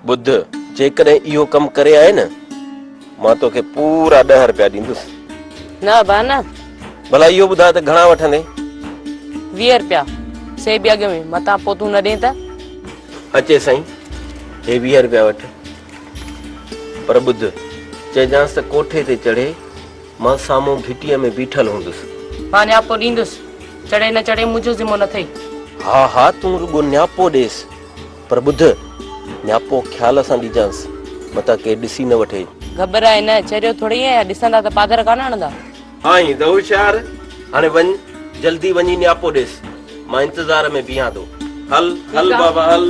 बुध जेकॾहिं इहो कमु करे आए न मां तोखे पूरा 10 रुपया ॾींदुसि। न बा न भला इहो ॿुधाए त घणा वठंदे? 20 रुपया से बि अॻ में मतां पोइ तूं न ॾे त अचे साईं हे 20 रुपया वठ। पर ॿुध चइजांसि त कोठे ते चढ़े मां साम्हूं भिटीअ में बीठल हूंदुसि। मां न्यापो ॾींदुसि चढ़े न चढ़े मुंहिंजो ज़िमो न अथई। हा हा तूं रुगो न्यापो ॾेसि पर ॿुध न्यापो ख्याल सां ॾिजांसि मतां के ॾिसी न वठे। घबराए न चरियो थोड़ी आहे ॾिसंदा त पादर कान हणंदा। आई त होशियार हाणे वञ जल्दी वञी न्यापो ॾेसि मां इंतज़ार में बीहां थो। हल हल बाबा हल।